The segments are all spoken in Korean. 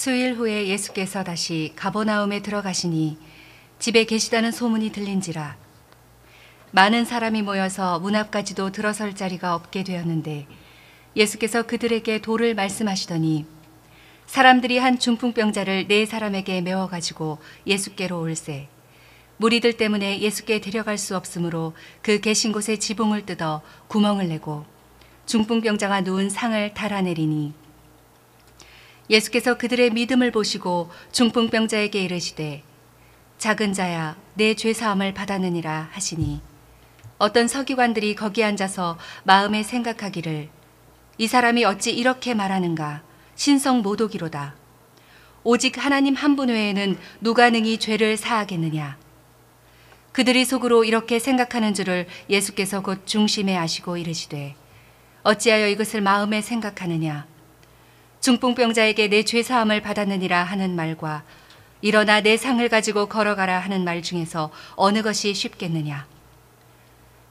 수일 후에 예수께서 다시 가버나움에 들어가시니 집에 계시다는 소문이 들린지라. 많은 사람이 모여서 문 앞까지도 들어설 자리가 없게 되었는데 예수께서 그들에게 도를 말씀하시더니 사람들이 한 중풍병자를 4사람에게 메워 가지고 예수께로 올세. 무리들 때문에 예수께 데려갈 수 없으므로 그 계신 곳에 지붕을 뜯어 구멍을 내고 중풍병자가 누운 상을 달아내리니 예수께서 그들의 믿음을 보시고 중풍병자에게 이르시되 작은 자야 내 죄사함을 받았느니라 하시니 어떤 서기관들이 거기 앉아서 마음에 생각하기를 이 사람이 어찌 이렇게 말하는가 신성 모독이로다. 오직 하나님 한 분 외에는 누가 능히 죄를 사하겠느냐. 그들이 속으로 이렇게 생각하는 줄을 예수께서 곧 중심에 아시고 이르시되 어찌하여 이것을 마음에 생각하느냐. 중풍병자에게 내 죄사함을 받았느니라 하는 말과 일어나 내 상을 가지고 걸어가라 하는 말 중에서 어느 것이 쉽겠느냐.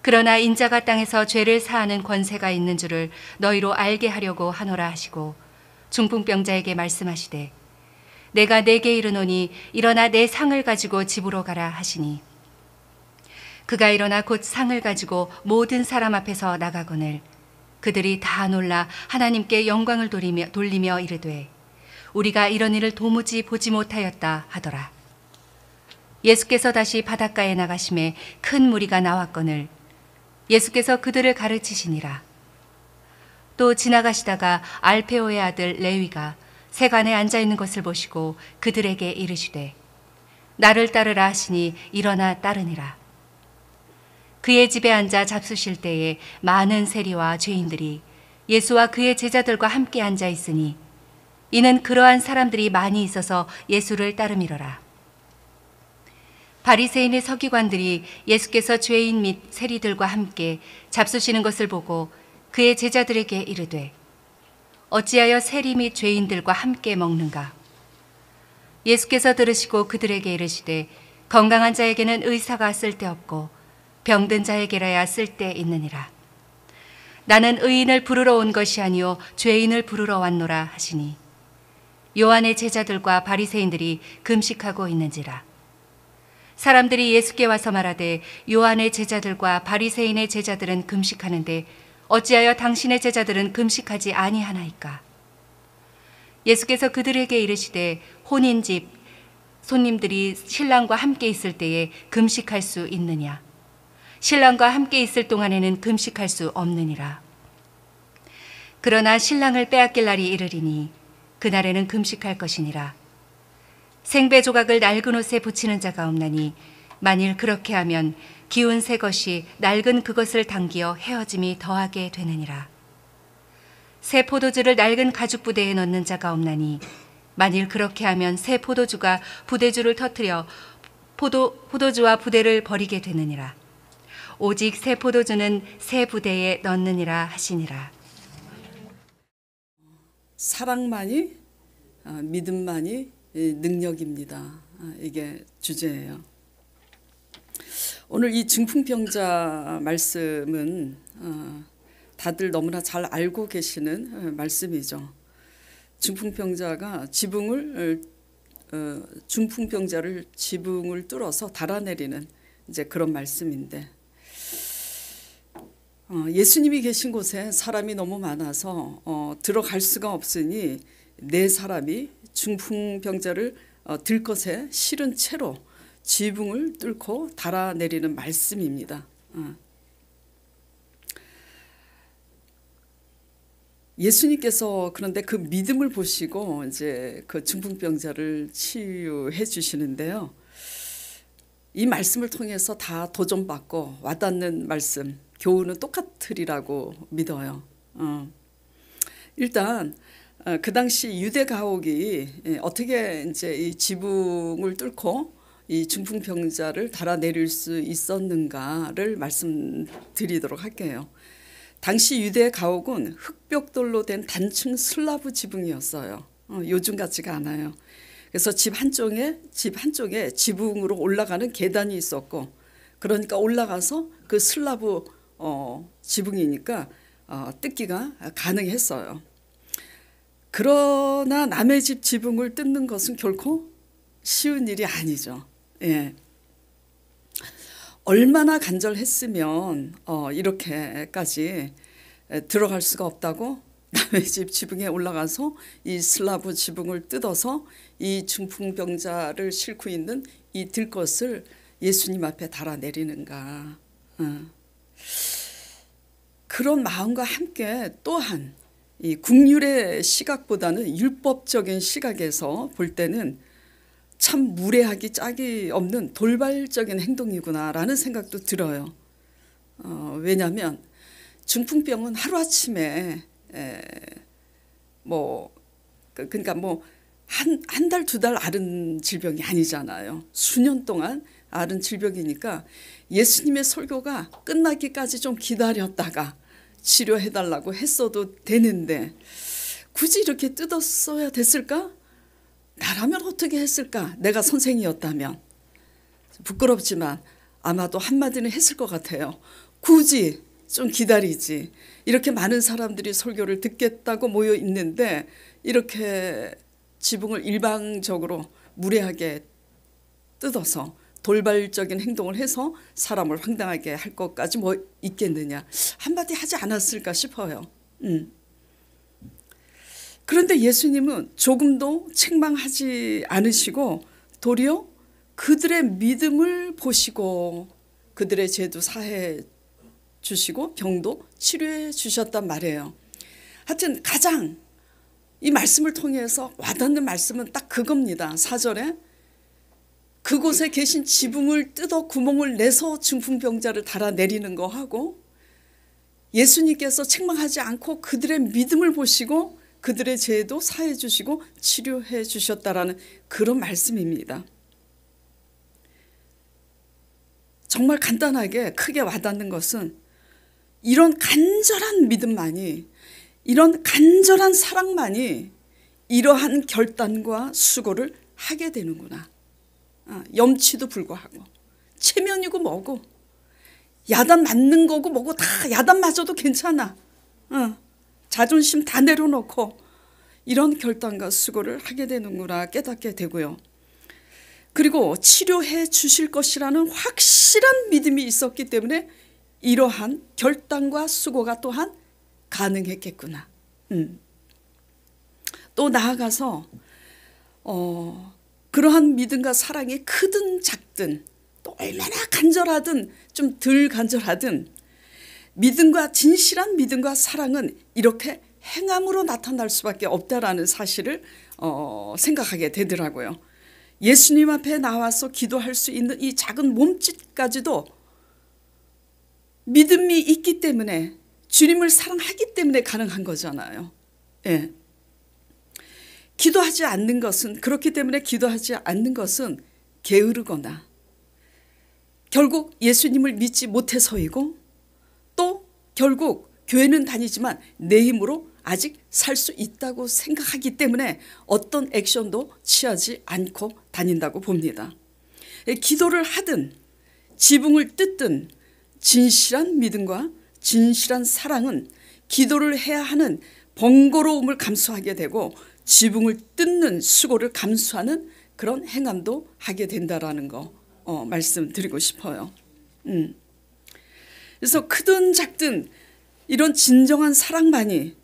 그러나 인자가 땅에서 죄를 사하는 권세가 있는 줄을 너희로 알게 하려고 하노라 하시고 중풍병자에게 말씀하시되 내가 내게 이르노니 일어나 내 상을 가지고 집으로 가라 하시니 그가 일어나 곧 상을 가지고 모든 사람 앞에서 나가거늘 그들이 다 놀라 하나님께 영광을 돌리며 이르되 우리가 이런 일을 도무지 보지 못하였다 하더라. 예수께서 다시 바닷가에 나가심에 큰 무리가 나왔거늘 예수께서 그들을 가르치시니라. 또 지나가시다가 알페오의 아들 레위가 세간에 앉아있는 것을 보시고 그들에게 이르시되 나를 따르라 하시니 일어나 따르니라. 그의 집에 앉아 잡수실 때에 많은 세리와 죄인들이 예수와 그의 제자들과 함께 앉아 있으니 이는 그러한 사람들이 많이 있어서 예수를 따름이로라. 바리새인의 서기관들이 예수께서 죄인 및 세리들과 함께 잡수시는 것을 보고 그의 제자들에게 이르되 어찌하여 세리 및 죄인들과 함께 먹는가. 예수께서 들으시고 그들에게 이르시되 건강한 자에게는 의사가 쓸데없고 병든 자에게라야 쓸데있느니라. 나는 의인을 부르러 온 것이 아니요 죄인을 부르러 왔노라 하시니 요한의 제자들과 바리새인들이 금식하고 있는지라. 사람들이 예수께 와서 말하되 요한의 제자들과 바리새인의 제자들은 금식하는데 어찌하여 당신의 제자들은 금식하지 아니하나이까. 예수께서 그들에게 이르시되 혼인집 손님들이 신랑과 함께 있을 때에 금식할 수 있느냐. 신랑과 함께 있을 동안에는 금식할 수 없느니라. 그러나 신랑을 빼앗길 날이 이르리니 그날에는 금식할 것이니라. 생배 조각을 낡은 옷에 붙이는 자가 없나니 만일 그렇게 하면 기운 새 것이 낡은 그것을 당기어 헤어짐이 더하게 되느니라. 새 포도주를 낡은 가죽 부대에 넣는 자가 없나니 만일 그렇게 하면 새 포도주가 부대주를 터뜨려 포도주와 부대를 버리게 되느니라. 오직 새 포도주는 새 부대에 넣느니라 하시니라. 사랑만이 믿음만이 능력입니다. 이게 주제예요. 오늘 이 중풍병자 말씀은 다들 너무나 잘 알고 계시는 말씀이죠. 중풍병자가 중풍병자를 지붕을 뚫어서 달아내리는 이제 그런 말씀인데 예수님이 계신 곳에 사람이 너무 많아서 들어갈 수가 없으니 4사람이 중풍병자를 들것에 실은 채로 지붕을 뚫고 달아내리는 말씀입니다. 예수님께서 그런데 그 믿음을 보시고 이제 그 중풍병자를 치유해 주시는데요. 이 말씀을 통해서 다 도전받고 와닿는 말씀, 교훈은 똑같으리라고 믿어요. 일단 그 당시 유대 가옥이 어떻게 이제 이 지붕을 뚫고 이 중풍병자를 달아내릴 수 있었는가를 말씀드리도록 할게요. 당시 유대 가옥은 흙벽돌로 된 단층 슬라브 지붕이었어요. 요즘 같지가 않아요. 그래서 집 한쪽에 지붕으로 올라가는 계단이 있었고, 그러니까 올라가서 그 슬라브 지붕이니까 뜯기가 가능했어요. 그러나 남의 집 지붕을 뜯는 것은 결코 쉬운 일이 아니죠. 예. 얼마나 간절했으면 이렇게까지 들어갈 수가 없다고 남의 집 지붕에 올라가서 이 슬라브 지붕을 뜯어서 이 중풍병자를 싣고 있는 이 들것을 예수님 앞에 달아내리는가. 그런 마음과 함께 또한 이 국률의 시각보다는 율법적인 시각에서 볼 때는 참 무례하기 짝이 없는 돌발적인 행동이구나라는 생각도 들어요. 왜냐하면 중풍병은 하루아침에 그러니까 한 달, 두 달 앓은 질병이 아니잖아요. 수년 동안 앓은 질병이니까 예수님의 설교가 끝나기까지 좀 기다렸다가 치료해달라고 했어도 되는데 굳이 이렇게 뜯었어야 됐을까? 나라면 어떻게 했을까? 내가 선생이었다면. 부끄럽지만 아마도 한마디는 했을 것 같아요. 굳이 좀 기다리지. 이렇게 많은 사람들이 설교를 듣겠다고 모여 있는데 이렇게 지붕을 일방적으로 무례하게 뜯어서 돌발적인 행동을 해서 사람을 황당하게 할 것까지 뭐 있겠느냐. 한마디 하지 않았을까 싶어요. 그런데 예수님은 조금도 책망하지 않으시고 도리어 그들의 믿음을 보시고 그들의 죄도 사해 주시고 병도 치료해 주셨단 말이에요. 하여튼 가장 이 말씀을 통해서 와닿는 말씀은 딱 그겁니다. 4절에 그곳에 계신 지붕을 뜯어 구멍을 내서 중풍병자를 달아내리는 거 하고 예수님께서 책망하지 않고 그들의 믿음을 보시고 그들의 죄도 사해 주시고 치료해 주셨다라는 그런 말씀입니다. 정말 간단하게 크게 와닿는 것은 이런 간절한 믿음만이 이런 간절한 사랑만이 이러한 결단과 수고를 하게 되는구나. 염치도 불구하고 체면이고 뭐고 야단 맞는 거고 뭐고 다 야단 맞아도 괜찮아. 자존심 다 내려놓고 이런 결단과 수고를 하게 되는구나 깨닫게 되고요. 그리고 치료해 주실 것이라는 확실한 믿음이 있었기 때문에 이러한 결단과 수고가 또한 가능했겠구나. 또 나아가서 그러한 믿음과 사랑이 크든 작든 또 얼마나 간절하든 좀 덜 간절하든 믿음과 진실한 믿음과 사랑은 이렇게 행함으로 나타날 수밖에 없다라는 사실을 생각하게 되더라고요. 예수님 앞에 나와서 기도할 수 있는 이 작은 몸짓까지도 믿음이 있기 때문에 주님을 사랑하기 때문에 가능한 거잖아요. 예. 기도하지 않는 것은 그렇기 때문에 기도하지 않는 것은 게으르거나 결국 예수님을 믿지 못해서이고 또 결국 교회는 다니지만 내 힘으로 아직 살 수 있다고 생각하기 때문에 어떤 액션도 취하지 않고 다닌다고 봅니다. 기도를 하든 지붕을 뜯든 진실한 믿음과 진실한 사랑은 기도를 해야 하는 번거로움을 감수하게 되고 지붕을 뜯는 수고를 감수하는 그런 행함도 하게 된다라는 거 말씀드리고 싶어요. 그래서 크든 작든 이런 진정한 사랑만이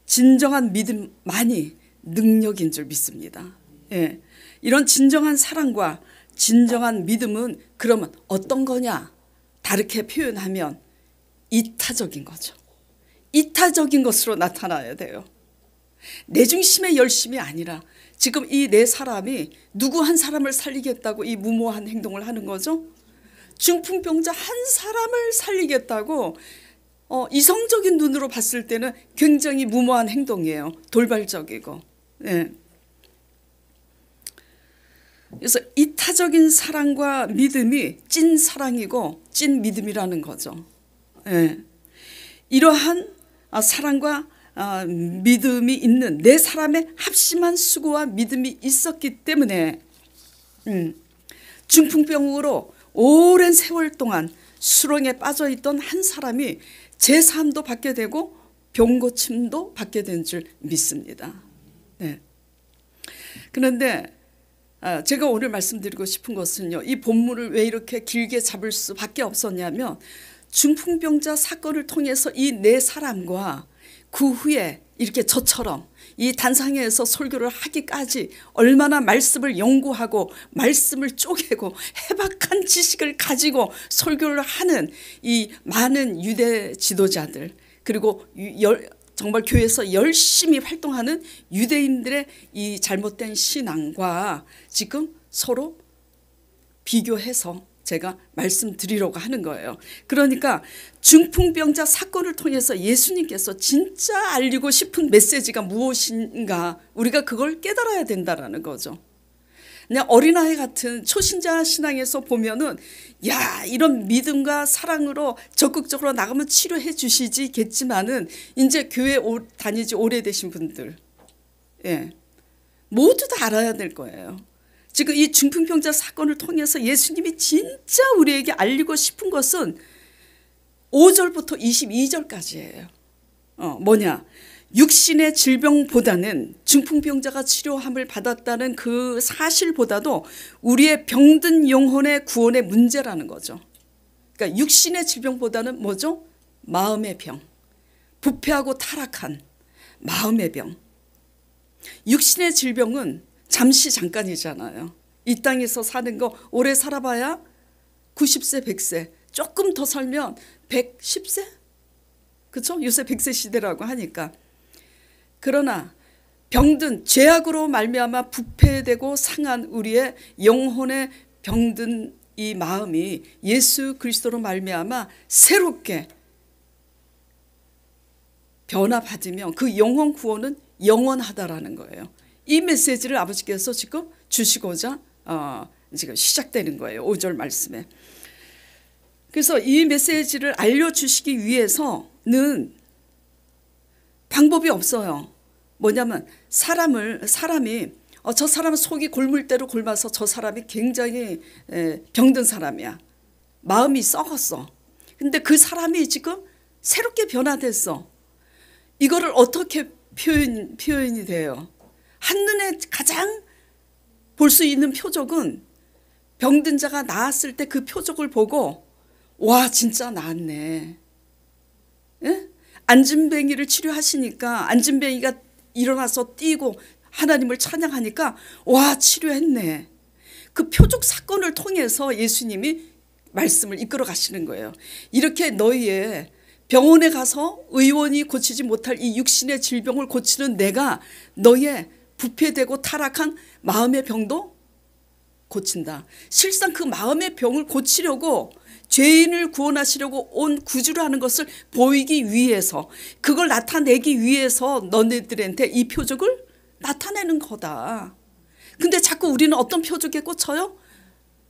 진정한 믿음만이 능력인 줄 믿습니다. 예. 이런 진정한 사랑과 진정한 믿음은 그러면 어떤 거냐? 다르게 표현하면 이타적인 거죠. 이타적인 것으로 나타나야 돼요. 내 중심의 열심이 아니라 지금 이 네 사람이 누구 한 사람을 살리겠다고 이 무모한 행동을 하는 거죠. 중풍병자 한 사람을 살리겠다고 이성적인 눈으로 봤을 때는 굉장히 무모한 행동이에요. 돌발적이고. 예. 그래서 이타적인 사랑과 믿음이 찐 사랑이고 찐 믿음이라는 거죠. 예. 이러한 사랑과 믿음이 있는 네 사람의 합심한 수고와 믿음이 있었기 때문에 중풍병으로 오랜 세월 동안 수렁에 빠져있던 한 사람이 제사함도 받게 되고 병고침도 받게 된 줄 믿습니다. 네. 그런데 제가 오늘 말씀드리고 싶은 것은요, 이 본문을 왜 이렇게 길게 잡을 수밖에 없었냐면 중풍병자 사건을 통해서 이 네 사람과 그 후에 이렇게 저처럼 이 단상에서 설교를 하기까지 얼마나 말씀을 연구하고 말씀을 쪼개고 해박한 지식을 가지고 설교를 하는 이 많은 유대 지도자들, 그리고 정말 교회에서 열심히 활동하는 유대인들의 이 잘못된 신앙과 지금 서로 비교해서 제가 말씀드리려고 하는 거예요. 그러니까 중풍병자 사건을 통해서 예수님께서 진짜 알리고 싶은 메시지가 무엇인가, 우리가 그걸 깨달아야 된다라는 거죠. 그냥 어린아이 같은 초신자 신앙에서 보면은 야, 이런 믿음과 사랑으로 적극적으로 나가면 치료해 주시지겠지만은 이제 교회 다니지 오래되신 분들, 예, 모두 다 알아야 될 거예요. 지금 이 중풍병자 사건을 통해서 예수님이 진짜 우리에게 알리고 싶은 것은 5절부터 22절까지예요. 뭐냐? 육신의 질병보다는 중풍병자가 치료함을 받았다는 그 사실보다도 우리의 병든 영혼의 구원의 문제라는 거죠. 그러니까 육신의 질병보다는 뭐죠? 마음의 병. 부패하고 타락한 마음의 병. 육신의 질병은 잠시 잠깐이잖아요. 이 땅에서 사는 거 오래 살아봐야 90세, 100세. 조금 더 살면 110세? 그렇죠? 요새 100세 시대라고 하니까. 그러나 병든 죄악으로 말미암아 부패되고 상한 우리의 영혼의 병든 이 마음이 예수 그리스도로 말미암아 새롭게 변화받으면 그 영혼 구원은 영원하다라는 거예요. 이 메시지를 아버지께서 지금 주시고자 지금 시작되는 거예요. 5절 말씀에. 그래서 이 메시지를 알려주시기 위해서는 방법이 없어요. 뭐냐면 사람이 저 사람은 속이 골물 대로 골마서 저 사람이 굉장히 병든 사람이야. 마음이 썩었어. 근데 그 사람이 지금 새롭게 변화됐어. 이거를 어떻게 표현이 돼요? 한눈에 가장 볼 수 있는 표적은 병든 자가 나았을 때 그 표적을 보고 와, 진짜 나았네. 예? 안진뱅이를 치료하시니까 안진뱅이가 일어나서 뛰고 하나님을 찬양하니까 와, 치료했네. 그 표적 사건을 통해서 예수님이 말씀을 이끌어 가시는 거예요. 이렇게 너희의 병원에 가서 의원이 고치지 못할 이 육신의 질병을 고치는 내가 너희의 부패되고 타락한 마음의 병도 고친다. 실상 그 마음의 병을 고치려고 죄인을 구원하시려고 온 구주라는 것을 보이기 위해서, 그걸 나타내기 위해서 너네들한테 이 표적을 나타내는 거다. 근데 자꾸 우리는 어떤 표적에 꽂혀요?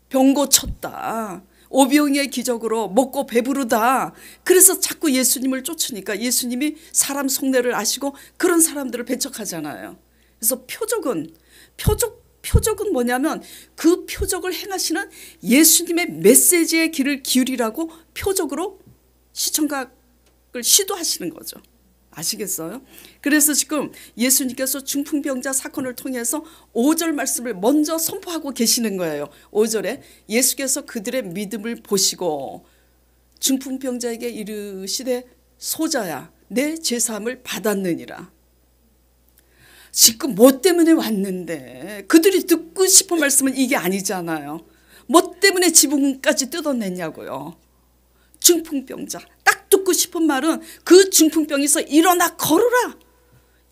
병 고쳤다. 오병이의 기적으로 먹고 배부르다. 그래서 자꾸 예수님을 쫓으니까 예수님이 사람 속내를 아시고 그런 사람들을 배척하잖아요. 그래서 표적은 뭐냐면 그 표적을 행하시는 예수님의 메시지의 귀를 기울이라고 표적으로 시청각을 시도하시는 거죠. 아시겠어요? 그래서 지금 예수님께서 중풍병자 사건을 통해서 5절 말씀을 먼저 선포하고 계시는 거예요. 5절에 예수께서 그들의 믿음을 보시고 중풍병자에게 이르시되 소자야 내 죄사함을 받았느니라. 지금 뭐 때문에 왔는데, 그들이 듣고 싶은 말씀은 이게 아니잖아요. 뭐 때문에 지붕까지 뜯어냈냐고요. 중풍병자 딱 듣고 싶은 말은 그 중풍병에서 일어나 걸어라,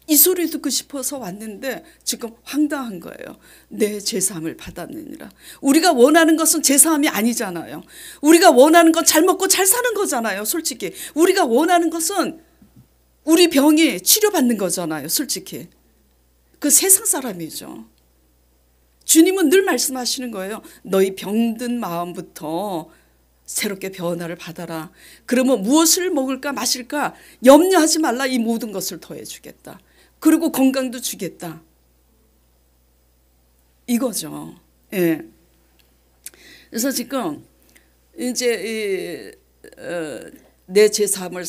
이 소리 듣고 싶어서 왔는데 지금 황당한 거예요. 내 죄사함을 받았느니라. 우리가 원하는 것은 죄사함이 아니잖아요. 우리가 원하는 건 잘 먹고 잘 사는 거잖아요. 솔직히 우리가 원하는 것은 우리 병이 치료받는 거잖아요. 솔직히 그 세상 사람이죠. 주님은 늘 말씀하시는 거예요. 너희 병든 마음부터 새롭게 변화를 받아라. 그러면 무엇을 먹을까 마실까 염려하지 말라. 이 모든 것을 더해 주겠다. 그리고 건강도 주겠다. 이거죠. 예. 그래서 지금 이제 내 제사함을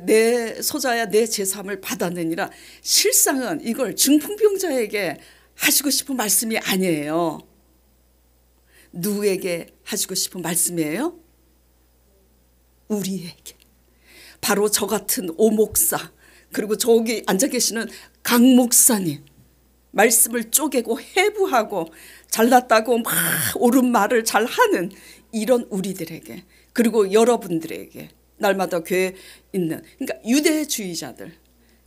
내 소자야 내 제사함을 받았느니라. 실상은 이걸 중풍병자에게 하시고 싶은 말씀이 아니에요. 누구에게 하시고 싶은 말씀이에요? 우리에게. 바로 저 같은 오 목사, 그리고 저기 앉아 계시는 강 목사님, 말씀을 쪼개고 해부하고 잘났다고 막 옳은 말을 잘하는 이런 우리들에게, 그리고 여러분들에게, 날마다 교회에 있는, 그러니까 유대주의자들,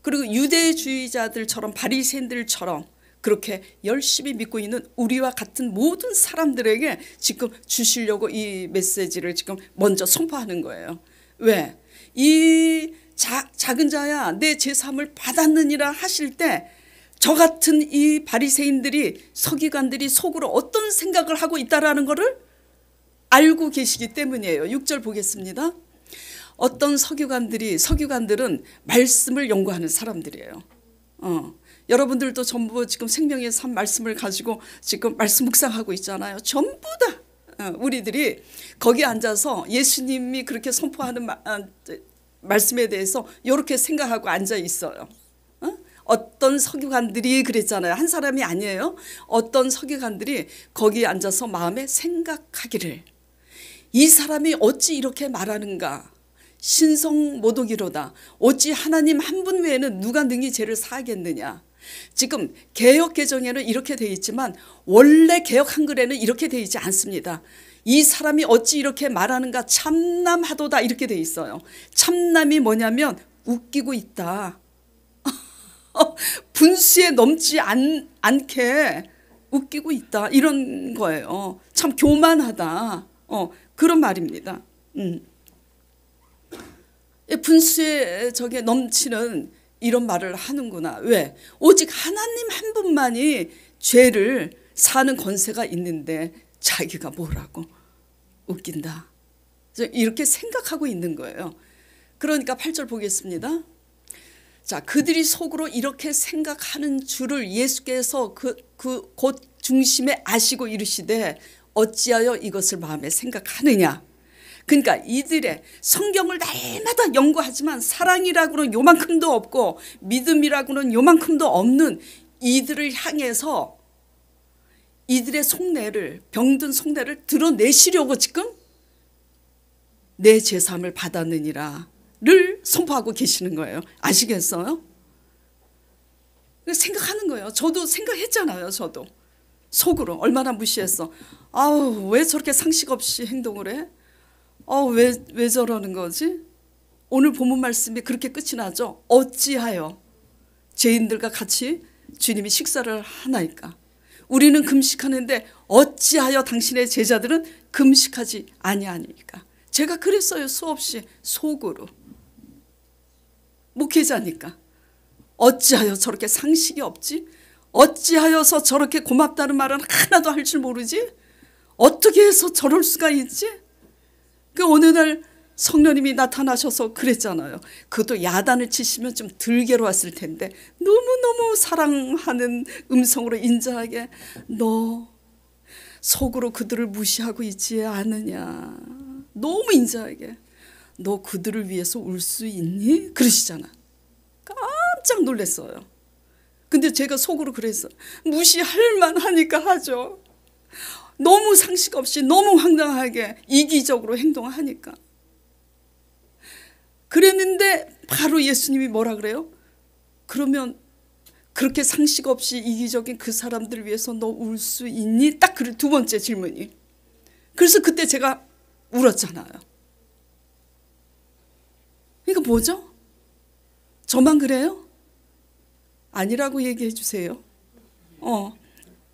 그리고 유대주의자들처럼 바리새인들처럼 그렇게 열심히 믿고 있는 우리와 같은 모든 사람들에게 지금 주시려고 이 메시지를 지금 먼저 선포하는 거예요. 왜? 이 작은 자야 내 제사함을 받았느니라 하실 때 저 같은 이 바리새인들이, 서기관들이 속으로 어떤 생각을 하고 있다라는 것을 알고 계시기 때문이에요. 6절 보겠습니다. 어떤 서기관들은 말씀을 연구하는 사람들이에요. 여러분들도 전부 지금 생명의 삶 말씀을 가지고 지금 말씀 묵상하고 있잖아요. 전부 다 우리들이 거기 앉아서 예수님이 그렇게 선포하는 말씀에 대해서 이렇게 생각하고 앉아 있어요. 어떤 서기관들이 그랬잖아요. 한 사람이 아니에요. 어떤 서기관들이 거기 앉아서 마음에 생각하기를, 이 사람이 어찌 이렇게 말하는가, 신성모독이로다. 어찌 하나님 한 분 외에는 누가 능히 죄를 사하겠느냐. 지금 개역 개정에는 이렇게 되어 있지만 원래 개역 한글에는 이렇게 되어 있지 않습니다. 이 사람이 어찌 이렇게 말하는가, 참남하도다 이렇게 되어 있어요. 참남이 뭐냐면 웃기고 있다. 분수에 넘지 않게 웃기고 있다, 이런 거예요. 참 교만하다, 그런 말입니다. 분수에 저게 넘치는 이런 말을 하는구나. 왜? 오직 하나님 한 분만이 죄를 사는 권세가 있는데 자기가 뭐라고 웃긴다, 이렇게 생각하고 있는 거예요. 그러니까 8절 보겠습니다. 자, 그들이 속으로 이렇게 생각하는 줄을 예수께서 곧 중심에 아시고 이르시되 어찌하여 이것을 마음에 생각하느냐. 그러니까 이들의 성경을 날마다 연구하지만 사랑이라고는 요만큼도 없고 믿음이라고는 요만큼도 없는 이들을 향해서 이들의 속내를, 병든 속내를 드러내시려고 지금 내 제사함을 받았느니라 를 선포하고 계시는 거예요. 아시겠어요? 생각하는 거예요. 저도 생각했잖아요. 저도 속으로 얼마나 무시했어. 아우, 왜 저렇게 상식 없이 행동을 해? 왜 저러는 거지? 오늘 본문 말씀이 그렇게 끝이 나죠. 어찌하여 죄인들과 같이 주님이 식사를 하나이까. 우리는 금식하는데 어찌하여 당신의 제자들은 금식하지 아니하니까. 제가 그랬어요. 수없이 속으로. 목회자니까 어찌하여 저렇게 상식이 없지? 어찌하여서 저렇게 고맙다는 말은 하나도 할 줄 모르지? 어떻게 해서 저럴 수가 있지? 그 어느 날 성령님이 나타나셔서 그랬잖아요. 그것도 야단을 치시면 좀 덜 괴로웠을 텐데 너무너무 사랑하는 음성으로 인자하게, 너 속으로 그들을 무시하고 있지 않느냐. 너무 인자하게, 너 그들을 위해서 울 수 있니? 그러시잖아. 깜짝 놀랐어요. 근데 제가 속으로 그랬어. 무시할 만하니까 하죠. 너무 상식 없이 너무 황당하게 이기적으로 행동하니까. 그랬는데 바로 예수님이 뭐라 그래요? 그러면 그렇게 상식 없이 이기적인 그 사람들을 위해서 너 울 수 있니? 딱 그 두 번째 질문이. 그래서 그때 제가 울었잖아요. 이거 뭐죠? 저만 그래요? 아니라고 얘기해 주세요.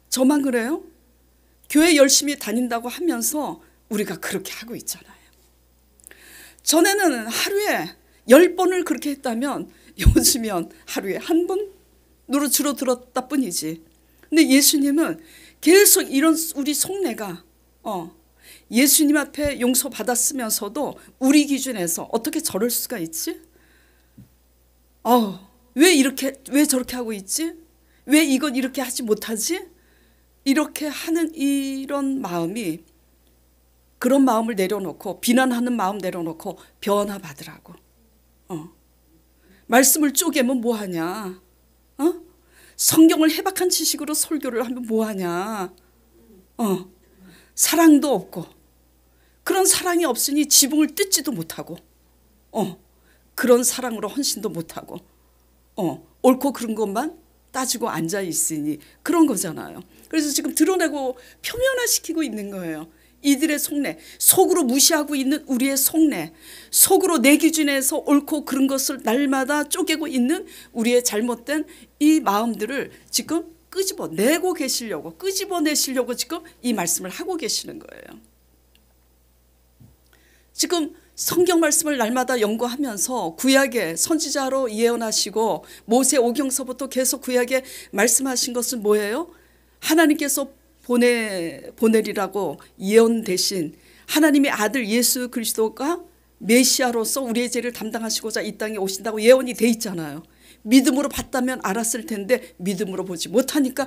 저만 그래요? 교회 열심히 다닌다고 하면서 우리가 그렇게 하고 있잖아요. 전에는 하루에 10번을 그렇게 했다면 요즘은 하루에 1번으로 줄어들었다 뿐이지. 근데 예수님은 계속 이런 우리 속내가 예수님 앞에 용서받았으면서도 우리 기준에서 어떻게 저럴 수가 있지? 왜 저렇게 하고 있지? 왜 이건 이렇게 하지 못하지? 이렇게 하는 이런 마음이 그런 마음을 내려놓고 비난하는 마음 내려놓고 변화받으라고. 말씀을 쪼개면 뭐하냐? 성경을 해박한 지식으로 설교를 하면 뭐하냐? 사랑도 없고 그런 사랑이 없으니 지붕을 뜯지도 못하고 그런 사랑으로 헌신도 못하고 옳고 그른 것만 따지고 앉아 있으니 그런 거잖아요. 그래서 지금 드러내고 표면화시키고 있는 거예요. 이들의 속내, 속으로 무시하고 있는 우리의 속내, 속으로 내 기준에서 옳고 그른 것을 날마다 쪼개고 있는 우리의 잘못된 이 마음들을 지금 끄집어내고 계시려고, 끄집어내시려고 지금 이 말씀을 하고 계시는 거예요. 지금 성경 말씀을 날마다 연구하면서 구약의 선지자로 예언하시고 모세 오경서부터 계속 구약에 말씀하신 것은 뭐예요? 하나님께서 보내리라고 예언되신 하나님의 아들 예수 그리스도가 메시아로서 우리의 죄를 담당하시고자 이 땅에 오신다고 예언이 돼 있잖아요. 믿음으로 봤다면 알았을 텐데 믿음으로 보지 못하니까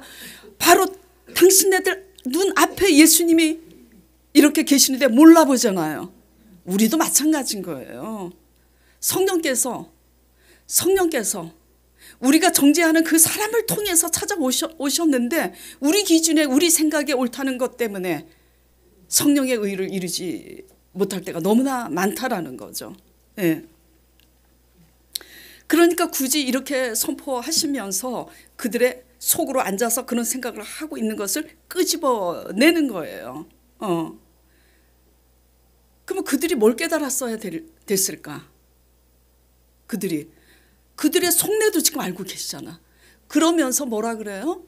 바로 당신네들 눈앞에 예수님이 이렇게 계시는데 몰라보잖아요. 우리도 마찬가지인 거예요. 성령께서 우리가 정죄하는 그 사람을 통해서 찾아오셨는데 우리 기준에 우리 생각에 옳다는 것 때문에 성령의 의를 이루지 못할 때가 너무나 많다라는 거죠. 네. 그러니까 굳이 이렇게 선포하시면서 그들의 속으로 앉아서 그런 생각을 하고 있는 것을 끄집어내는 거예요. 그러면 그들이 뭘 깨달았어야 됐을까? 그들의 속내도 지금 알고 계시잖아. 그러면서 뭐라 그래요?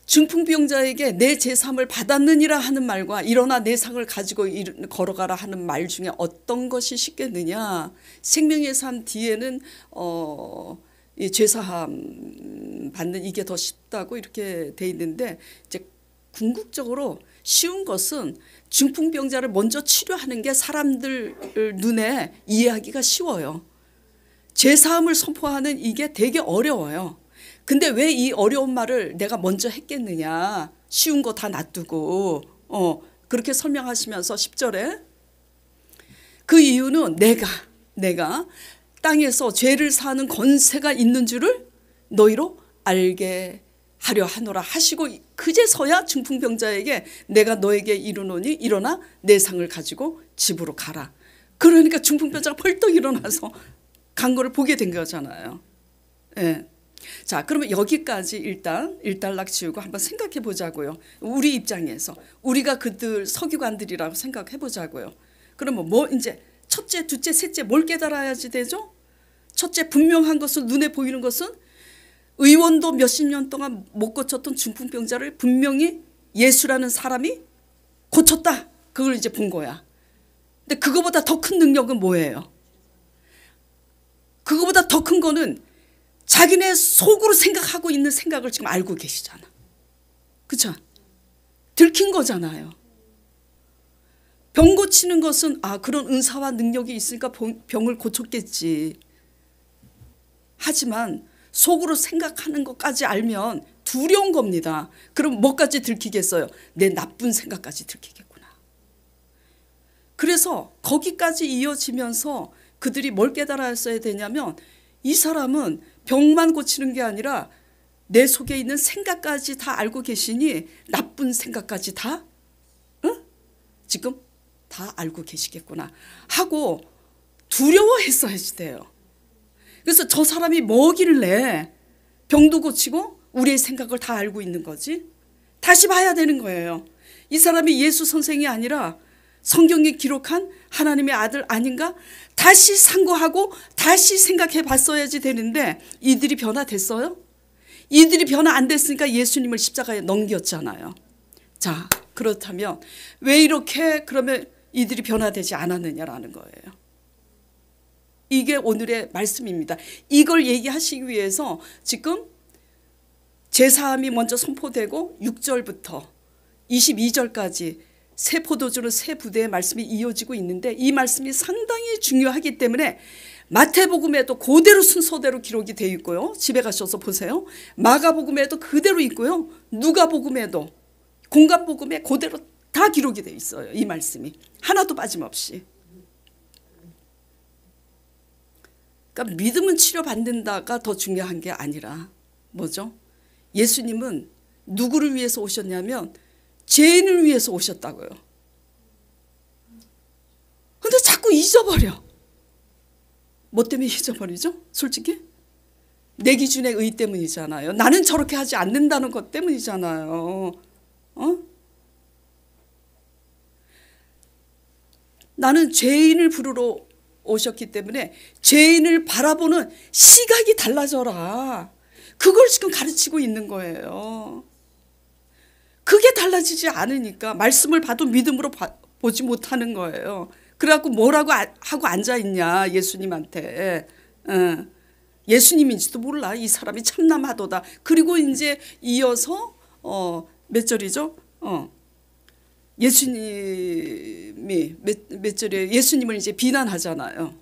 중풍병자에게 내 제3을 받았느니라 하는 말과 일어나 내 상을 가지고 걸어가라 하는 말 중에 어떤 것이 쉽겠느냐. 생명의 삶 뒤에는 이 죄사함 받는 이게 더 쉽다고 이렇게 돼 있는데 이제 궁극적으로 쉬운 것은 중풍병자를 먼저 치료하는 게 사람들 눈에 이해하기가 쉬워요. 죄사함을 선포하는 이게 되게 어려워요. 근데 왜 이 어려운 말을 내가 먼저 했겠느냐. 쉬운 거 다 놔두고 그렇게 설명하시면서 10절에 그 이유는 내가 땅에서 죄를 사는 권세가 있는 줄을 너희로 알게 하려 하노라 하시고 그제서야 중풍병자에게 내가 너에게 이르노니 일어나 내 상을 가지고 집으로 가라. 그러니까 중풍병자가 벌떡 일어나서 간 거를 보게 된 거잖아요. 예. 자, 그러면 여기까지 일단 일단락 지우고 한번 생각해 보자고요. 우리 입장에서 우리가 그들 서기관들이라고 생각해 보자고요. 그러면 뭐 이제 첫째, 둘째, 셋째 뭘 깨달아야지 되죠? 첫째, 분명한 것은 눈에 보이는 것은 의원도 몇십 년 동안 못 고쳤던 중풍병자를 분명히 예수라는 사람이 고쳤다. 그걸 이제 본 거야. 근데 그거보다 더 큰 능력은 뭐예요? 그거보다 더 큰 거는 자기네 속으로 생각하고 있는 생각을 지금 알고 계시잖아. 그렇죠? 들킨 거잖아요. 병 고치는 것은 그런 은사와 능력이 있으니까 병을 고쳤겠지. 하지만 속으로 생각하는 것까지 알면 두려운 겁니다. 그럼 뭐까지 들키겠어요? 내 나쁜 생각까지 들키겠구나. 그래서 거기까지 이어지면서 그들이 뭘 깨달았어야 되냐면 이 사람은 병만 고치는 게 아니라 내 속에 있는 생각까지 다 알고 계시니 나쁜 생각까지 다 지금 다 알고 계시겠구나 하고 두려워했어야지 돼요. 그래서 저 사람이 뭐길래 병도 고치고 우리의 생각을 다 알고 있는 거지? 다시 봐야 되는 거예요. 이 사람이 예수 선생이 아니라 성경에 기록한 하나님의 아들 아닌가? 다시 상고하고 다시 생각해 봤어야지 되는데 이들이 변화됐어요? 이들이 변화 안 됐으니까 예수님을 십자가에 넘겼잖아요. 자, 그렇다면 왜 이렇게 그러면 이들이 변화되지 않았느냐라는 거예요. 이게 오늘의 말씀입니다. 이걸 얘기하시기 위해서 지금 제사함이 먼저 선포되고 6절부터 22절까지 새 포도주는 새 부대의 말씀이 이어지고 있는데 이 말씀이 상당히 중요하기 때문에 마태복음에도 그대로 순서대로 기록이 되어 있고요. 집에 가셔서 보세요. 마가복음에도 그대로 있고요. 누가복음에도 공관복음에 그대로 다 기록이 돼 있어요. 이 말씀이 하나도 빠짐없이. 그러니까 믿음은 치료받는다가 더 중요한 게 아니라 뭐죠? 예수님은 누구를 위해서 오셨냐면 죄인을 위해서 오셨다고요. 근데 자꾸 잊어버려. 뭐 때문에 잊어버리죠? 솔직히 내 기준의 의 때문이잖아요. 나는 저렇게 하지 않는다는 것 때문이잖아요. 나는 죄인을 부르러 오셨기 때문에 죄인을 바라보는 시각이 달라져라. 그걸 지금 가르치고 있는 거예요. 그게 달라지지 않으니까 말씀을 봐도 믿음으로 보지 못하는 거예요. 그래갖고 뭐라고 하고 앉아있냐 예수님한테. 예수님인지도 몰라. 이 사람이 참남하도다. 그리고 이제 이어서 몇 절이죠? 예수님이 몇 절에 예수님을 이제 비난하잖아요.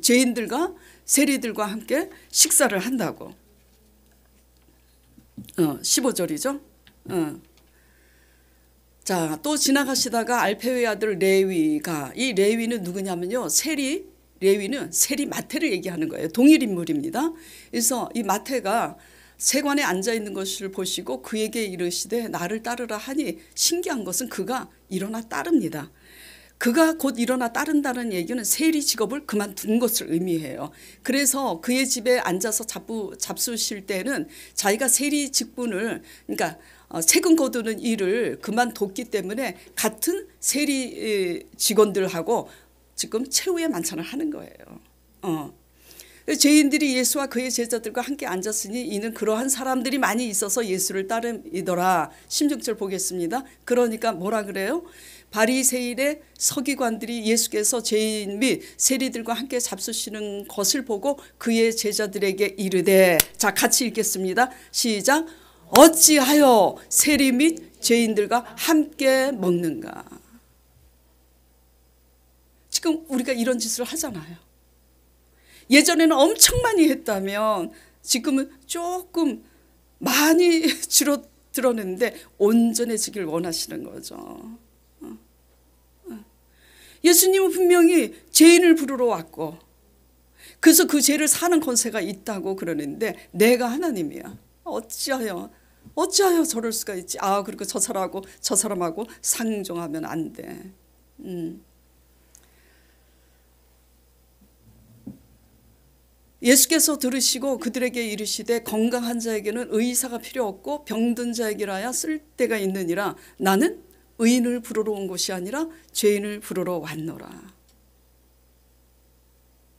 죄인들과 세리들과 함께 식사를 한다고. 15절이죠. 자, 또 지나가시다가 알페의 아들 레위가, 이 레위는 누구냐면요, 레위는 세리 마태를 얘기하는 거예요. 동일 인물입니다. 그래서 이 마태가 세관에 앉아 있는 것을 보시고 그에게 이르시되 나를 따르라 하니, 신기한 것은 그가 일어나 따릅니다. 그가 곧 일어나 따른다는 얘기는 세리 직업을 그만둔 것을 의미해요. 그래서 그의 집에 앉아서 잡수실 때는 자기가 세리 직분을, 그러니까 세금 거두는 일을 그만뒀기 때문에 같은 세리 직원들하고 지금 최후의 만찬을 하는 거예요. 죄인들이 예수와 그의 제자들과 함께 앉았으니 이는 그러한 사람들이 많이 있어서 예수를 따름이더라. 16절 보겠습니다. 그러니까 뭐라 그래요? 바리새인의 서기관들이 예수께서 죄인 및 세리들과 함께 잡수시는 것을 보고 그의 제자들에게 이르되, 자 같이 읽겠습니다. 시작. 어찌하여 세리 및 죄인들과 함께 먹는가. 지금 우리가 이런 짓을 하잖아요. 예전에는 엄청 많이 했다면 지금은 조금 많이 줄어들었는데 온전해지길 원하시는 거죠. 예수님은 분명히 죄인을 부르러 왔고 그래서 그 죄를 사는 권세가 있다고 그러는데 내가 하나님이야. 어찌하여 저럴 수가 있지. 그리고 저 사람하고 상종하면 안 돼. 예수께서 들으시고 그들에게 이르시되 건강한 자에게는 의사가 필요 없고 병든 자에게라야 쓸데가 있느니라. 나는 의인을 부르러 온 것이 아니라 죄인을 부르러 왔노라.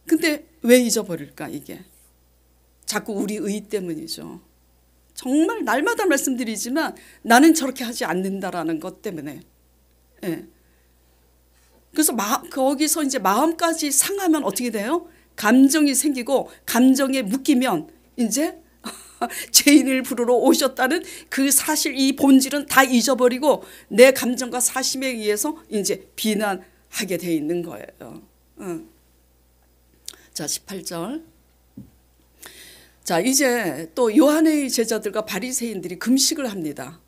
근데 왜 잊어버릴까 이게? 자꾸 우리 의 때문이죠. 정말 날마다 말씀드리지만 나는 저렇게 하지 않는다라는 것 때문에. 예. 그래서 거기서 이제 마음까지 상하면 어떻게 돼요? 감정이 생기고 감정에 묶이면 이제 죄인을 부르러 오셨다는 그 사실, 이 본질은 다 잊어버리고 내 감정과 사심에 의해서 이제 비난하게 돼 있는 거예요. 자, 18절. 자, 이제 또 요한의 제자들과 바리새인들이 금식을 합니다.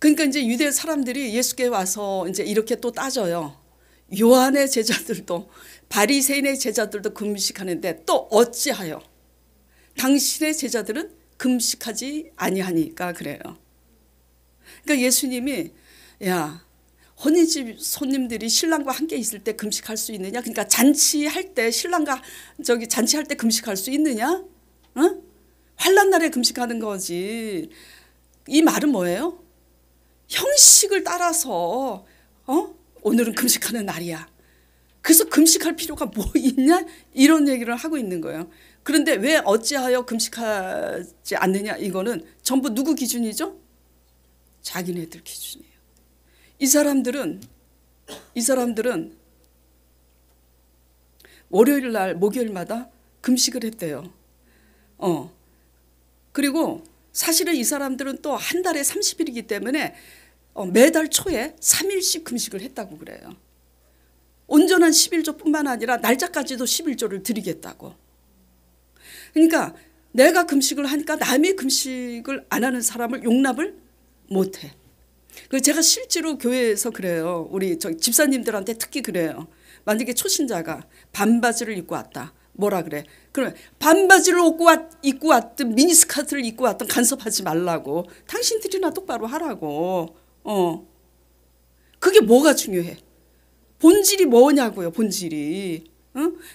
그러니까 이제 유대 사람들이 예수께 와서 이제 이렇게 또 따져요. 요한의 제자들도 바리새인의 제자들도 금식하는데 또 어찌하여 당신의 제자들은 금식하지 아니하니까 그래요. 그러니까 예수님이 혼인집 손님들이 신랑과 함께 있을 때 금식할 수 있느냐? 그러니까 잔치할 때 신랑과 잔치할 때 금식할 수 있느냐? 환난 날에 금식하는 거지. 이 말은 뭐예요? 형식을 따라서 오늘은 금식하는 날이야. 그래서 금식할 필요가 뭐 있냐? 이런 얘기를 하고 있는 거예요. 그런데 왜 어찌하여 금식하지 않느냐? 이거는 전부 누구 기준이죠? 자기네들 기준이에요. 이 사람들은 월요일 날 목요일마다 금식을 했대요. 그리고 사실은 이 사람들은 또 한 달에 30일이기 때문에 매달 초에 3일씩 금식을 했다고 그래요. 온전한 11조뿐만 아니라 날짜까지도 11조를 드리겠다고. 그러니까 내가 금식을 하니까 남이 금식을 안 하는 사람을 용납을 못해. 그 제가 실제로 교회에서 그래요. 우리 저 집사님들한테 특히 그래요. 만약에 초신자가 반바지를 입고 왔다. 뭐라 그래? 그러면 반바지를 입고 왔든 미니스커트를 입고 왔든 간섭하지 말라고. 당신들이나 똑바로 하라고. 그게 뭐가 중요해? 본질이 뭐냐고요. 본질이.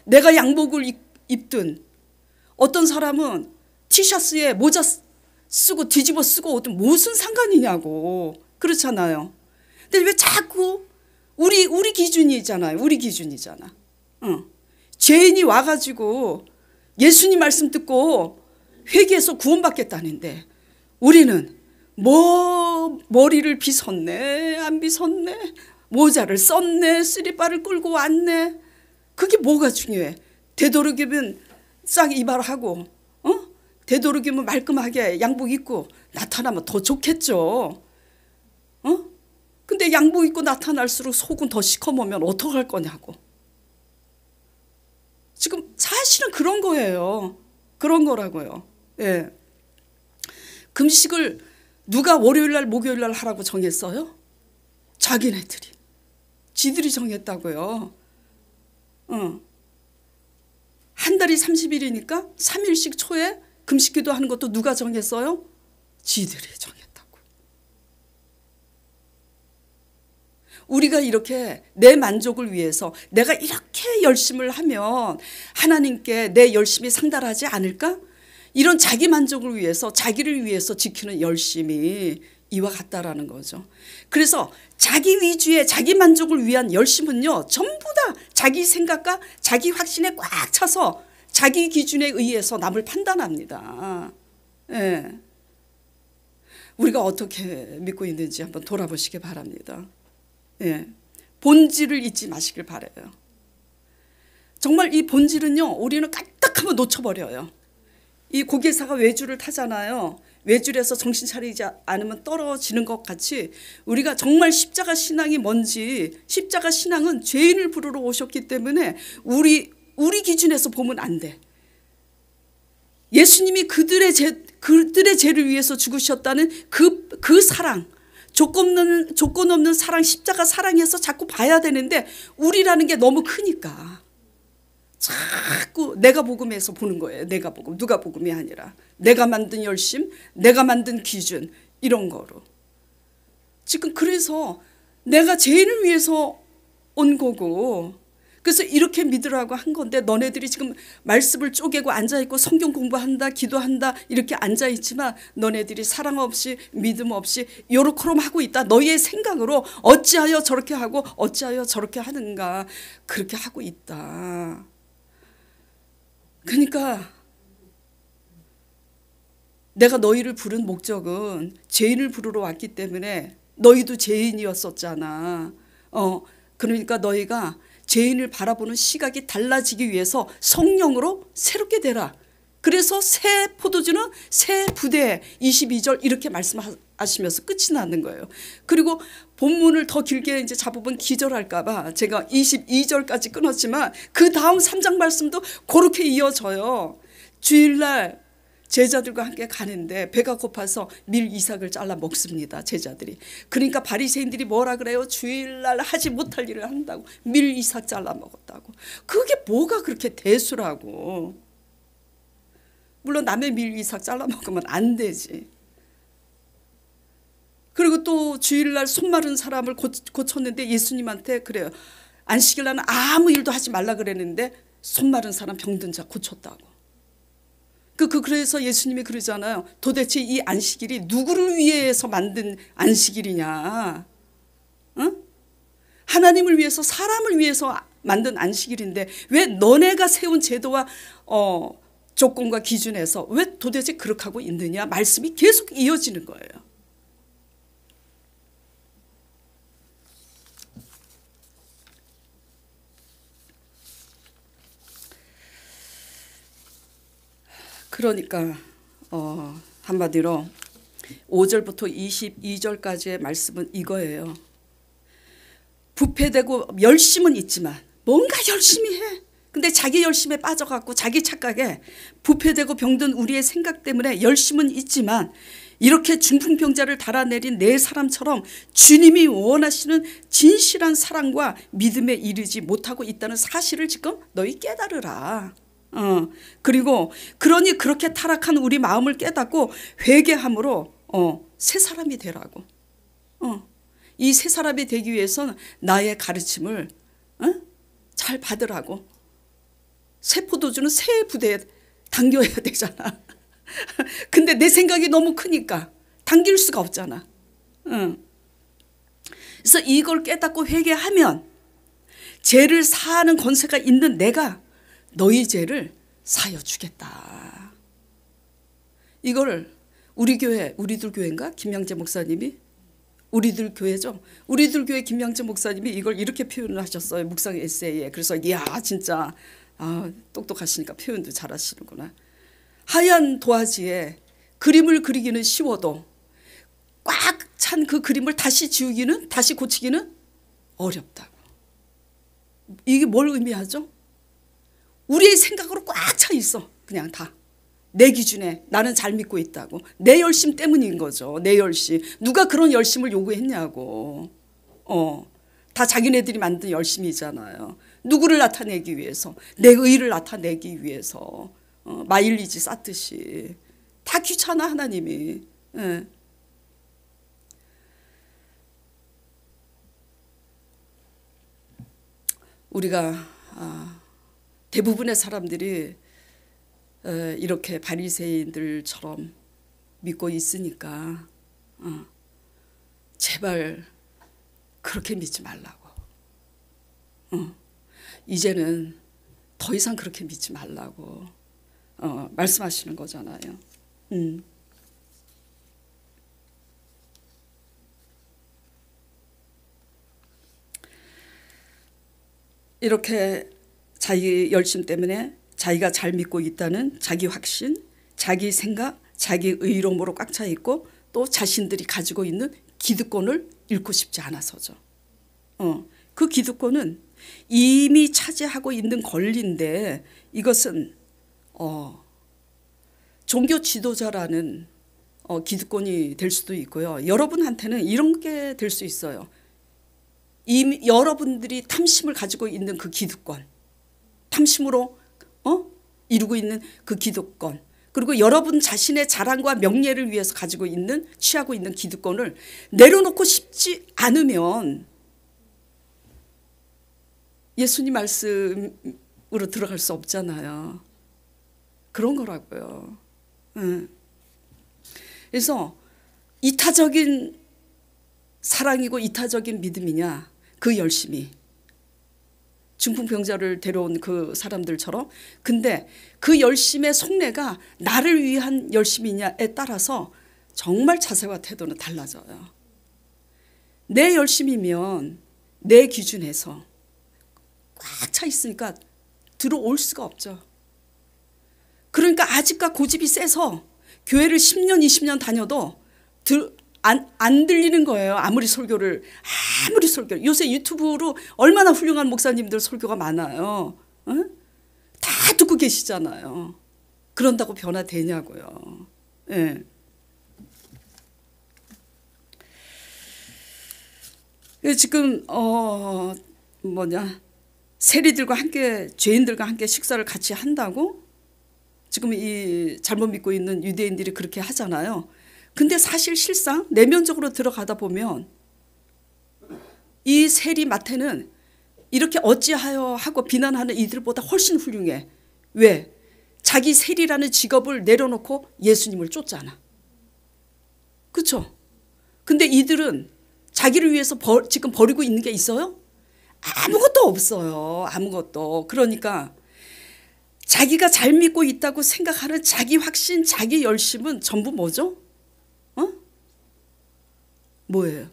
내가 양복을 입든 어떤 사람은 티셔츠에 모자 쓰고 뒤집어 쓰고 어떤 무슨 상관이냐고. 그렇잖아요. 근데 왜 자꾸 우리 기준이잖아요. 우리 기준이잖아. 죄인이 와가지고 예수님 말씀 듣고 회개해서 구원받겠다는데 우리는 뭐 머리를 빗었네 안 빗었네 모자를 썼네 쓰리바를 끌고 왔네. 그게 뭐가 중요해? 되도록이면 싹 이발하고 되도록이면 말끔하게 양복 입고 나타나면 더 좋겠죠. 근데 양복 입고 나타날수록 속은 더 시커매면 어떡할 거냐고. 지금 사실은 그런 거예요. 그런 거라고요. 예. 금식을 누가 월요일 날 목요일 날 하라고 정했어요? 자기네들이. 지들이 정했다고요. 한 달이 30일이니까 3일씩 초에 금식기도 하는 것도 누가 정했어요? 지들이 정했다고. 우리가 이렇게 내 만족을 위해서 내가 이렇게 열심을 하면 하나님께 내 열심이 상달하지 않을까? 이런 자기 만족을 위해서 자기를 위해서 지키는 열심이 이와 같다라는 거죠. 그래서 자기 위주의 자기 만족을 위한 열심은요. 전부 다 자기 생각과 자기 확신에 꽉 차서 자기 기준에 의해서 남을 판단합니다. 예. 우리가 어떻게 믿고 있는지 한번 돌아보시기 바랍니다. 예. 본질을 잊지 마시길 바라요. 정말 이 본질은요. 우리는 까딱하면 놓쳐버려요. 이 고개사가 외줄을 타잖아요. 외줄에서 정신 차리지 않으면 떨어지는 것 같이 우리가 정말 십자가 신앙이 뭔지, 십자가 신앙은 죄인을 부르러 오셨기 때문에 우리 기준에서 보면 안 돼. 예수님이 그들의 죄를 위해서 죽으셨다는 그 사랑, 조건 없는 사랑, 십자가 사랑해서 자꾸 봐야 되는데 우리라는 게 너무 크니까 자꾸 내가 복음에서 보는 거예요. 내가 복음, 누가 복음이 아니라 내가 만든 열심, 내가 만든 기준 이런 거로. 지금 그래서 내가 죄인을 위해서 온 거고 그래서 이렇게 믿으라고 한 건데 너네들이 지금 말씀을 쪼개고 앉아있고 성경 공부한다 기도한다 이렇게 앉아있지만 너네들이 사랑 없이 믿음 없이 요렇게럼 하고 있다. 너희의 생각으로 어찌하여 저렇게 하고 어찌하여 저렇게 하는가 그렇게 하고 있다. 그러니까 내가 너희를 부른 목적은 죄인을 부르러 왔기 때문에 너희도 죄인이었었잖아. 그러니까 너희가 죄인을 바라보는 시각이 달라지기 위해서 성령으로 새롭게 되라. 그래서 새 포도주는 새 부대에 22절 이렇게 말씀하시면서 끝이 나는 거예요. 그리고 본문을 더 길게 이제 잡으면 기절할까 봐 제가 22절까지 끊었지만 그 다음 3장 말씀도 그렇게 이어져요. 주일날 제자들과 함께 가는데 배가 고파서 밀 이삭을 잘라 먹습니다. 제자들이. 그러니까 바리새인들이 뭐라 그래요? 주일날 하지 못할 일을 한다고 밀 이삭 잘라 먹었다고. 그게 뭐가 그렇게 대수라고. 물론 남의 밀 이삭 잘라 먹으면 안 되지. 그리고 또 주일날 손 마른 사람을 고쳤는데 예수님한테 그래요. 안식일 날은 아무 일도 하지 말라 그랬는데 손 마른 사람 병든 자 고쳤다고. 그래서 예수님이 그러잖아요. 도대체 이 안식일이 누구를 위해서 만든 안식일이냐. 하나님을 위해서 사람을 위해서 만든 안식일인데 왜 너네가 세운 제도와 조건과 기준에서 왜 도대체 그렇게 하고 있느냐. 말씀이 계속 이어지는 거예요. 그러니까 한마디로 5절부터 22절까지의 말씀은 이거예요. 부패되고 열심은 있지만 뭔가 열심히 해. 근데 자기 열심에 빠져갖고 자기 착각에 부패되고 병든 우리의 생각 때문에 열심은 있지만 이렇게 중풍병자를 달아내린 네 사람처럼 주님이 원하시는 진실한 사랑과 믿음에 이르지 못하고 있다는 사실을 지금 너희 깨달으라. 그리고 그러니 그렇게 타락한 우리 마음을 깨닫고 회개함으로 새 사람이 되라고. 이 새 사람이 되기 위해서는 나의 가르침을 잘 받으라고. 새 포도주는 새 부대에 당겨야 되잖아. 근데 내 생각이 너무 크니까 당길 수가 없잖아. 그래서 이걸 깨닫고 회개하면 죄를 사하는 권세가 있는 내가 너희 죄를 사여 주겠다. 이걸 우리 교회, 우리들 교회인가? 김양재 목사님이? 우리들 교회죠. 우리들 교회 김양재 목사님이 이걸 이렇게 표현을 하셨어요. 묵상 에세이에. 그래서 이야 진짜 똑똑하시니까 표현도 잘하시는구나. 하얀 도화지에 그림을 그리기는 쉬워도 꽉 찬 그 그림을 다시 지우기는, 다시 고치기는 어렵다고. 이게 뭘 의미하죠? 우리의 생각으로 꽉 차 있어. 그냥 다. 내 기준에 나는 잘 믿고 있다고. 내 열심 때문인 거죠. 내 열심. 누가 그런 열심을 요구했냐고. 다 자기네들이 만든 열심이잖아요. 누구를 나타내기 위해서, 내 의를 나타내기 위해서 마일리지 쌓듯이. 다 귀찮아 하나님이. 예. 우리가 대부분의 사람들이 이렇게 바리새인들처럼 믿고 있으니까 제발 그렇게 믿지 말라고. 이제는 더 이상 그렇게 믿지 말라고 말씀하시는 거잖아요. 이렇게 자기 열심 때문에 자기가 잘 믿고 있다는 자기 확신, 자기 생각, 자기 의로움으로 꽉 차 있고 또 자신들이 가지고 있는 기득권을 잃고 싶지 않아서죠. 그 기득권은 이미 차지하고 있는 권리인데 이것은 종교 지도자라는 기득권이 될 수도 있고요. 여러분한테는 이런 게 될 수 있어요. 이미 여러분들이 탐심을 가지고 있는 그 기득권, 탐심으로 이루고 있는 그 기득권, 그리고 여러분 자신의 자랑과 명예를 위해서 가지고 있는, 취하고 있는 기득권을 내려놓고 싶지 않으면 예수님 말씀으로 들어갈 수 없잖아요. 그런 거라고요. 그래서 이타적인 사랑이고 이타적인 믿음이냐, 그 열심이 중풍병자를 데려온 그 사람들처럼. 근데 그 열심의 속내가 나를 위한 열심이냐에 따라서 정말 자세와 태도는 달라져요. 내 열심이면 내 기준에서 꽉 차 있으니까 들어올 수가 없죠. 그러니까 아직까 고집이 세서 교회를 10년 20년 다녀도 안 들리는 거예요. 아무리 설교를. 요새 유튜브로 얼마나 훌륭한 목사님들 설교가 많아요. 다 듣고 계시잖아요. 그런다고 변화되냐고요. 예. 지금 세리들과 함께, 죄인들과 함께 식사를 같이 한다고 지금 이 잘못 믿고 있는 유대인들이 그렇게 하잖아요. 근데 사실 실상 내면적으로 들어가다 보면 이 세리 마태는 이렇게 어찌하여 하고 비난하는 이들보다 훨씬 훌륭해. 왜? 자기 세리라는 직업을 내려놓고 예수님을 쫓잖아. 그렇죠? 근데 이들은 자기를 위해서 지금 버리고 있는 게 있어요? 아무것도 없어요. 아무것도. 그러니까 자기가 잘 믿고 있다고 생각하는 자기 확신, 자기 열심은 전부 뭐죠? 뭐예요?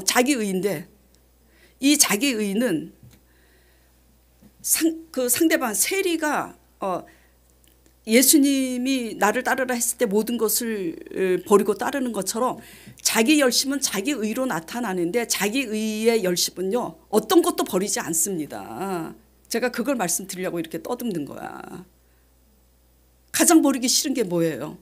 자기 의인데, 이 자기 의는 그 상대방 세리가 예수님이 나를 따르라 했을 때 모든 것을 버리고 따르는 것처럼 자기 열심은 자기 의로 나타나는데 자기 의의 열심은요 어떤 것도 버리지 않습니다. 제가 그걸 말씀드리려고 이렇게 떠듬는 거야. 가장 버리기 싫은 게 뭐예요?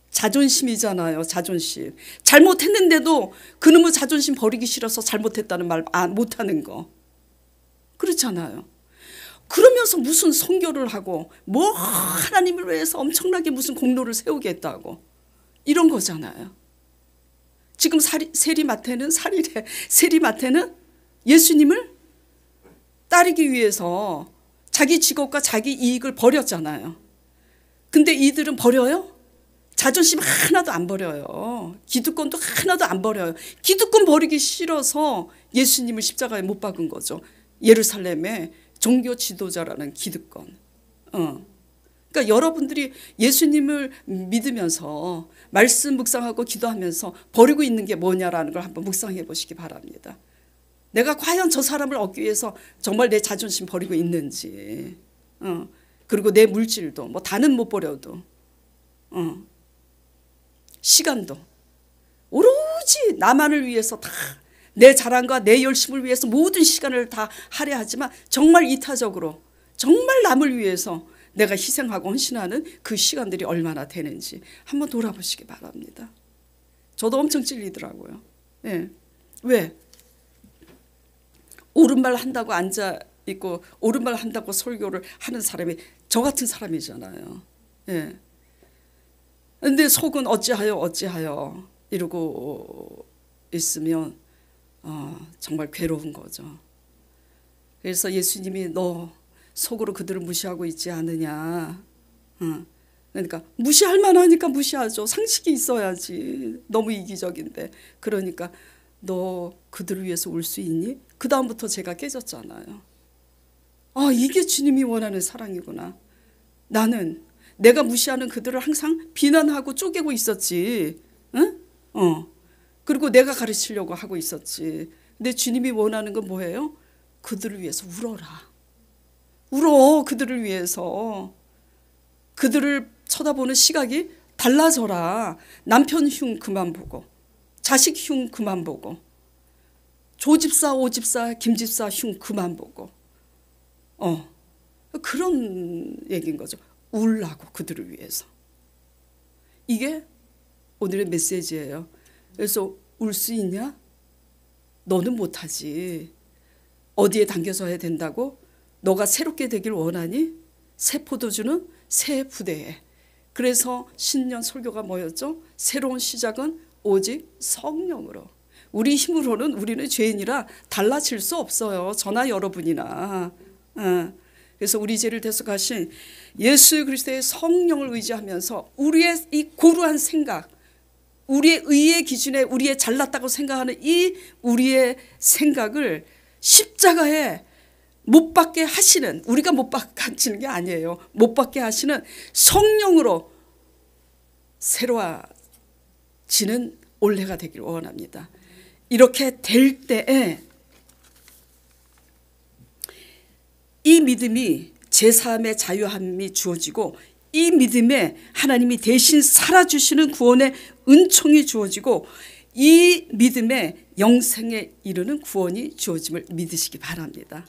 자존심이잖아요. 자존심. 잘못했는데도 그놈의 자존심 버리기 싫어서 잘못했다는 말 못하는 거. 그렇잖아요. 그러면서 무슨 선교를 하고 뭐 하나님을 위해서 엄청나게 무슨 공로를 세우겠다고 이런 거잖아요. 지금 세리마태는 예수님을 따르기 위해서 자기 직업과 자기 이익을 버렸잖아요. 근데 이들은 버려요? 자존심 하나도 안 버려요. 기득권도 하나도 안 버려요. 기득권 버리기 싫어서 예수님을 십자가에 못 박은 거죠. 예루살렘의 종교 지도자라는 기득권. 그러니까 여러분들이 예수님을 믿으면서 말씀 묵상하고 기도하면서 버리고 있는 게 뭐냐라는 걸 한번 묵상해 보시기 바랍니다. 내가 과연 저 사람을 얻기 위해서 정말 내 자존심 버리고 있는지, 그리고 내 물질도 뭐 다는 못 버려도, 시간도 오로지 나만을 위해서 다 내 자랑과 내 열심을 위해서 모든 시간을 다 할애하지만 정말 이타적으로 정말 남을 위해서 내가 희생하고 헌신하는 그 시간들이 얼마나 되는지 한번 돌아보시기 바랍니다. 저도 엄청 찔리더라고요. 네. 왜? 옳은말 한다고 앉아있고 옳은말 한다고 설교를 하는 사람이 저 같은 사람이잖아요. 예. 근데 속은 어찌하여 이러고 있으면 정말 괴로운 거죠. 그래서 예수님이 너 속으로 그들을 무시하고 있지 않느냐. 그러니까 무시할 만하니까 무시하죠. 상식이 있어야지. 너무 이기적인데. 그러니까 너 그들을 위해서 울 수 있니? 그 다음부터 제가 깨졌잖아요. 이게 주님이 원하는 사랑이구나. 나는 내가 무시하는 그들을 항상 비난하고 쪼개고 있었지. 응? 그리고 내가 가르치려고 하고 있었지. 근데 주님이 원하는 건 뭐예요? 그들을 위해서 울어라. 울어. 그들을 위해서. 그들을 쳐다보는 시각이 달라져라. 남편 흉 그만 보고, 자식 흉 그만 보고, 조집사 오집사 김집사 흉 그만 보고, 그런 얘기인 거죠. 울라고 그들을 위해서. 이게 오늘의 메시지예요. 그래서 울 수 있냐? 너는 못하지. 어디에 당겨져야 된다고? 너가 새롭게 되길 원하니? 새 포도주는 새 부대에. 그래서 신년 설교가 뭐였죠? 새로운 시작은 오직 성령으로. 우리 힘으로는 우리는 죄인이라 달라질 수 없어요. 저나 여러분이나. 그래서 우리 죄를 대속하신 예수 그리스도의 성령을 의지하면서 우리의 이 고루한 생각, 우리의 의의 기준에 우리의 잘났다고 생각하는 이 우리의 생각을 십자가에 못 박게 하시는, 우리가 못 박히는 게 아니에요. 못 박게 하시는 성령으로 새로워지는 올해가 되길 원합니다. 이렇게 될 때에 이 믿음이 제사함의 자유함이 주어지고, 이 믿음에 하나님이 대신 살아주시는 구원의 은총이 주어지고, 이 믿음에 영생에 이르는 구원이 주어짐을 믿으시기 바랍니다.